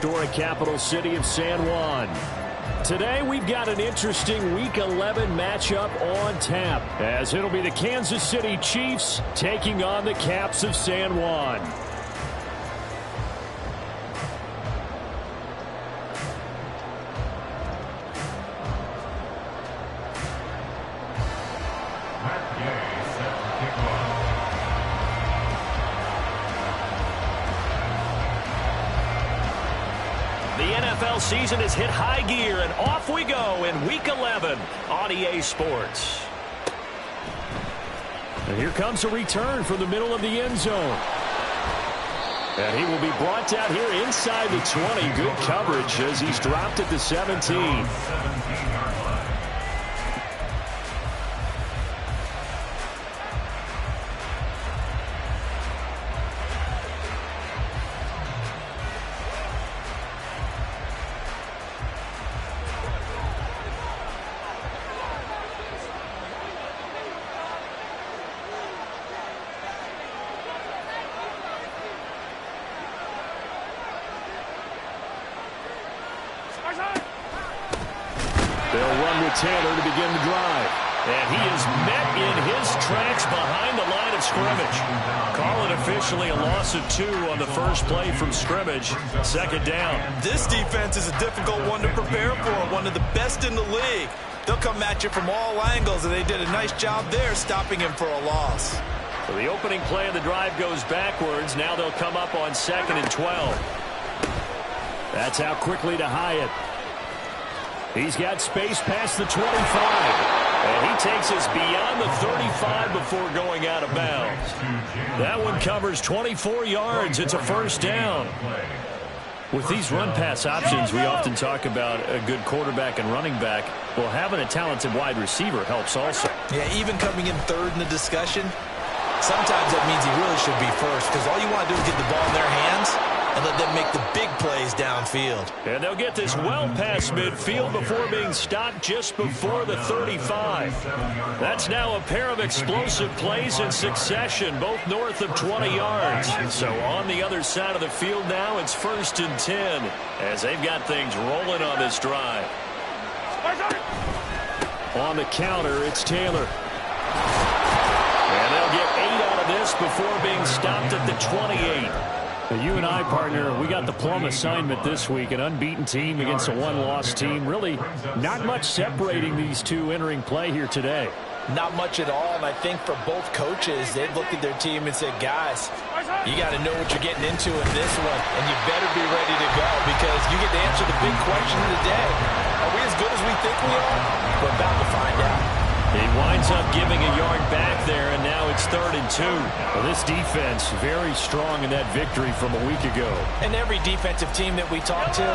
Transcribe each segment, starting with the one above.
historic capital city of San Juan. Today, we've got an interesting Week 11 matchup on tap, as it'll be the Kansas City Chiefs taking on the Caps of San Juan. The NFL season has hit high gear, and off we go in Week 11 on EA Sports. And here comes a return from the middle of the end zone. And he will be brought down here inside the 20. Good coverage as he's dropped at the 17. They'll run with Taylor to begin the drive. And he is met in his tracks behind the line of scrimmage. Call it officially a loss of 2 on the first play from scrimmage. Second down. This defense is a difficult one to prepare for, one of the best in the league. They'll come at you from all angles, and they did a nice job there stopping him for a loss. So the opening play of the drive goes backwards. Now they'll come up on 2nd and 12. That's out quickly to Hyatt. He's got space past the 25. And he takes us beyond the 35 before going out of bounds. That one covers 24 yards. It's a first down. With these run-pass options, we often talk about a good quarterback and running back. Well, having a talented wide receiver helps also. Yeah, even coming in third in the discussion, sometimes that means he really should be first, because all you want to do is get the ball in their hands and let them make the big plays downfield. And they'll get this well past midfield before being stopped just before the 35. That's now a pair of explosive plays in succession, both north of 20 yards. So on the other side of the field now, it's 1st and 10, as they've got things rolling on this drive. On the counter, it's Taylor. And they'll get 8 out of this before being stopped at the 28. You and I, partner, we got the plum assignment this week. An unbeaten team against a one-loss team. Really not much separating these two entering play here today. Not much at all, and I think for both coaches, they've looked at their team and said, guys, you got to know what you're getting into in this one, and you better be ready to go because you get to answer the big question of the day. Are we as good as we think we are? We're about to find out. He winds up giving a yard back there, and now it's 3rd and 2. Well, this defense very strong in that victory from a week ago. And every defensive team that we talk to,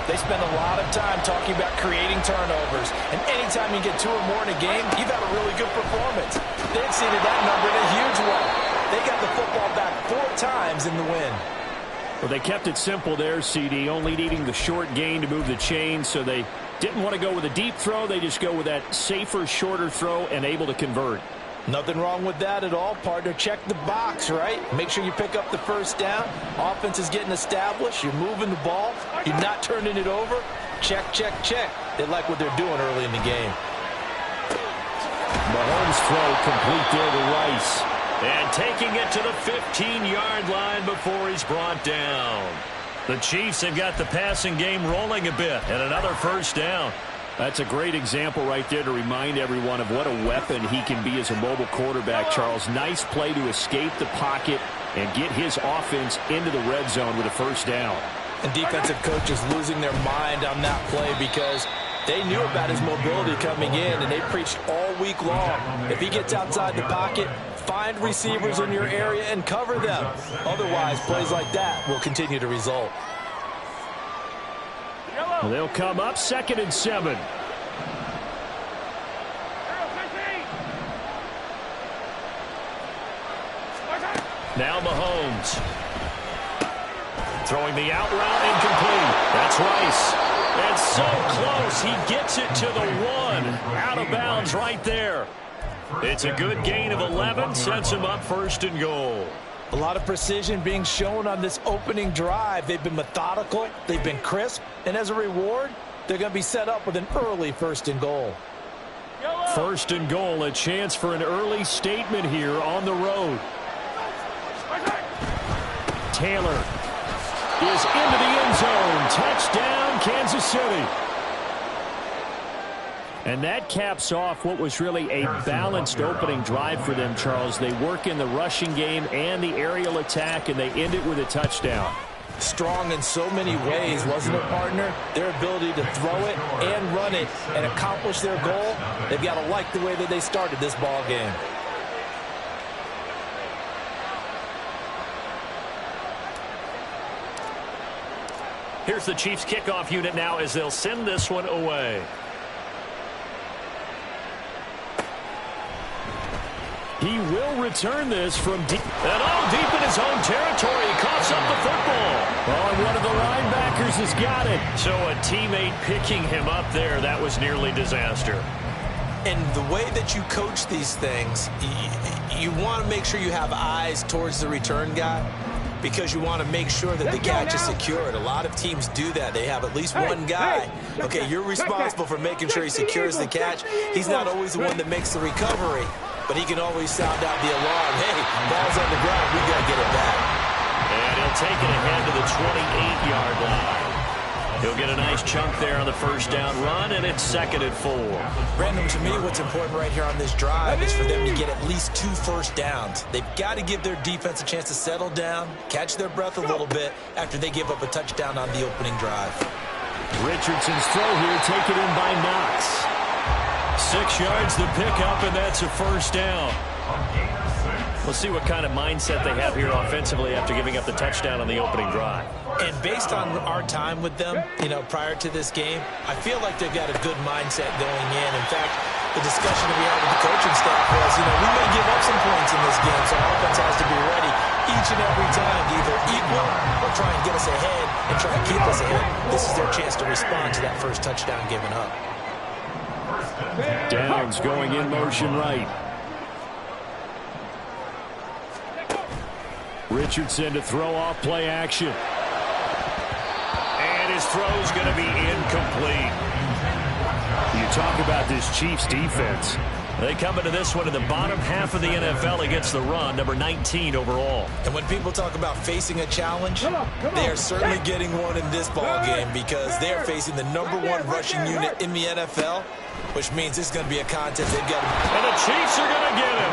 they spend a lot of time talking about creating turnovers. And anytime you get 2 or more in a game, you've had a really good performance. They exceeded that number in a huge way. They got the football back 4 times in the win. Well, they kept it simple there, CD, only needing the short gain to move the chain, so they didn't want to go with a deep throw. They just go with that safer, shorter throw and able to convert. Nothing wrong with that at all, partner. Check the box, right? Make sure you pick up the first down. Offense is getting established. You're moving the ball. You're not turning it over. Check, check, check. They like what they're doing early in the game. Mahomes' throw complete there to Rice. And taking it to the 15-yard line before he's brought down. The Chiefs have got the passing game rolling a bit, and another first down. That's a great example right there to remind everyone of what a weapon he can be as a mobile quarterback, Charles. Nice play to escape the pocket and get his offense into the red zone with a first down. And defensive coaches losing their mind on that play because they knew about his mobility coming in, and they preached all week long. If he gets outside the pocket, find receivers in your area and cover them. Otherwise, plays like that will continue to result. Well, they'll come up 2nd and 7. Now Mahomes. Throwing the out route incomplete. That's Rice. And so close, he gets it to the 1. Out of bounds right there. It's a good gain of 11, sets him up 1st and goal. A lot of precision being shown on this opening drive. They've been methodical, they've been crisp, and as a reward, they're going to be set up with an early 1st and goal. 1st and goal, a chance for an early statement here on the road. Taylor is into the end zone. Touchdown, Kansas City. And that caps off what was really a balanced opening drive for them, Charles. They work in the rushing game and the aerial attack, and they end it with a touchdown. Strong in so many ways, wasn't it, partner? Their ability to throw it and run it and accomplish their goal, they've got to like the way that they started this ball game. Here's the Chiefs kickoff unit now as they'll send this one away. He will return this from deep. And all deep in his own territory. He coughs up the football. Oh, and one of the linebackers has got it. So a teammate picking him up there, that was nearly disaster. And the way that you coach these things, you want to make sure you have eyes towards the return guy, because you want to make sure that the catch is secured. A lot of teams do that. They have at least one guy. Okay, you're responsible for making sure he secures the catch. He's not always the one that makes the recovery, but he can always sound out the alarm. Hey, ball's on the ground. We got to get it back. And he'll take it ahead to the 28-yard line. He'll get a nice chunk there on the 1st down run, and it's 2nd and 4. Brandon, to me, what's important right here on this drive is for them to get at least 2 first downs. They've got to give their defense a chance to settle down, catch their breath a little bit after they give up a touchdown on the opening drive. Richardson's throw here taken in by Knox. 6 yards the pickup, and that's a 1st down. We'll see what kind of mindset they have here offensively after giving up the touchdown on the opening drive. And based on our time with them, prior to this game, I feel like they've got a good mindset going in. In fact, the discussion that we had with the coaching staff was, we may give up some points in this game, so our offense has to be ready each and every time to either equal or try and get us ahead and try and keep us ahead. This is their chance to respond to that first touchdown given up. Downs going in motion right. Richardson to throw off play action. And his throw's going to be incomplete. You talk about this Chiefs defense. They come into this one in the bottom half of the NFL against the run, number 19 overall. And when people talk about facing a challenge, they are certainly getting one in this ball game, because they are facing the #1 rushing unit in the NFL, which means it's going to be a contest they've got to... And the Chiefs are going to get him.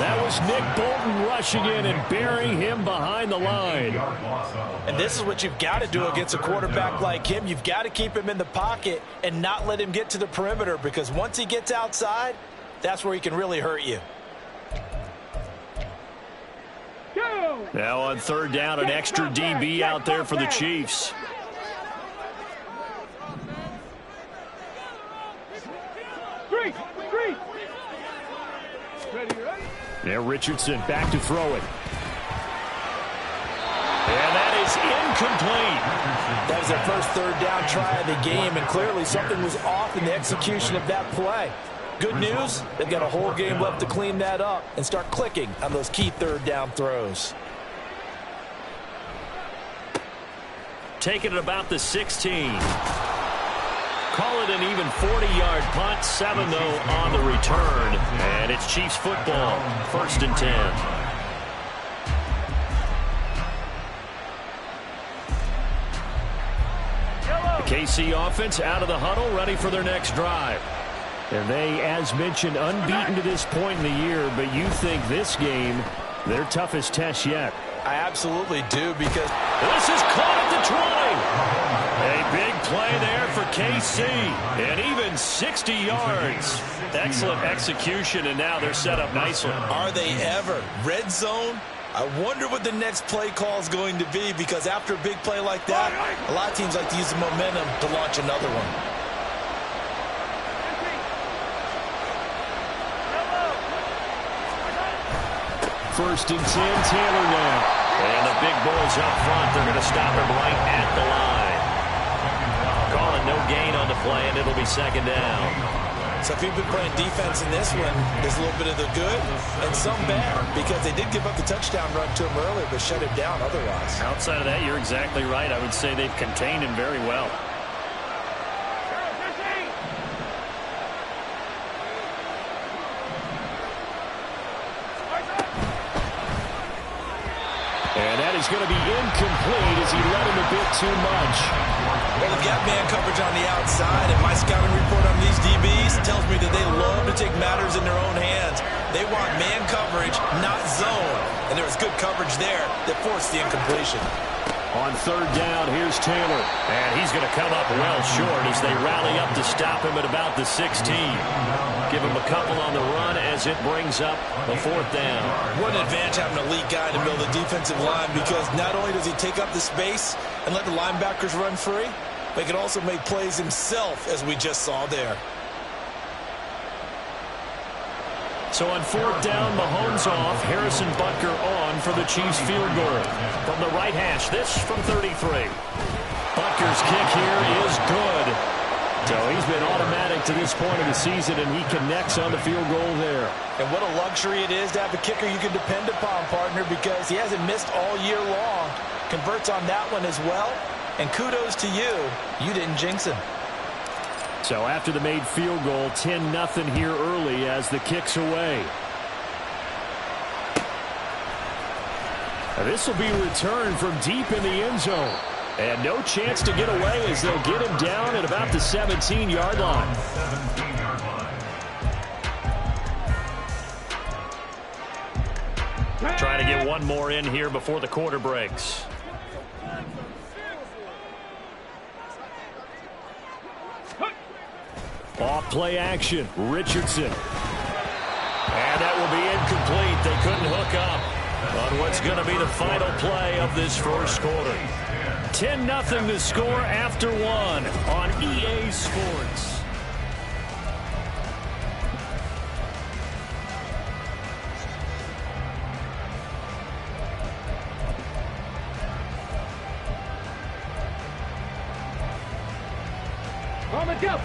That was Nick Bolton rushing in and burying him behind the line. And this is what you've got to do against a quarterback like him. You've got to keep him in the pocket and not let him get to the perimeter, because once he gets outside, that's where he can really hurt you. Now on 3rd down, an extra DB out there for the Chiefs. Now Richardson back to throw it. And that is incomplete. That was their first 3rd down try of the game, and clearly something was off in the execution of that play. Good news, they've got a whole game left to clean that up and start clicking on those key 3rd down throws. Taking it about the 16. Call it an even 40-yard punt. 7, though, on the return. And it's Chiefs football. 1st and 10. The KC offense out of the huddle, ready for their next drive. And they, as mentioned, unbeaten to this point in the year, but you think this game, their toughest test yet. I absolutely do, because this is caught at the 20. A big play there for KC, and even 60 yards. Excellent execution, and now they're set up nicely. Are they ever? Red zone? I wonder what the next play call is going to be, because after a big play like that, a lot of teams like to use the momentum to launch another one. 1st and 10, Taylor now. And the big boys up front, they're going to stop him right at the line. Calling no gain on the play, and it'll be 2nd down. So if you've been playing defense in this one, there's a little bit of the good and some bad, because they did give up the touchdown run to him earlier, but shut him down otherwise. Outside of that, you're exactly right. I would say they've contained him very well. And that is going to be incomplete as he led him a bit too much. Well, they've got man coverage on the outside, and my scouting report on these DBs tells me that they love to take matters in their own hands. They want man coverage, not zone. And there was good coverage there that forced the incompletion. On third down, here's Taylor. And he's going to come up well short as they rally up to stop him at about the 16. Give him a couple on the run as it brings up a fourth down. What an advantage having an elite guy in the middle of the defensive line, because not only does he take up the space and let the linebackers run free, but he can also make plays himself, as we just saw there. So on fourth down, Mahomes off, Harrison Butker on for the Chiefs field goal. From the right hash, this from 33. Butker's kick here is good. So he's been automatic to this point of the season, and he connects on the field goal there. And what a luxury it is to have a kicker you can depend upon, partner, because he hasn't missed all year long. Converts on that one as well. And kudos to you. You didn't jinx him. So after the made field goal, 10-0 here early as the kick's away. Now this will be returned from deep in the end zone. And no chance to get away as they'll get him down at about the 17-yard line. Trying to get one more in here before the quarter breaks. Off play action, Richardson. And that will be incomplete. They couldn't hook up on what's going to be the final play of this first quarter. 10-0 to score after one on EA Sports. On the go.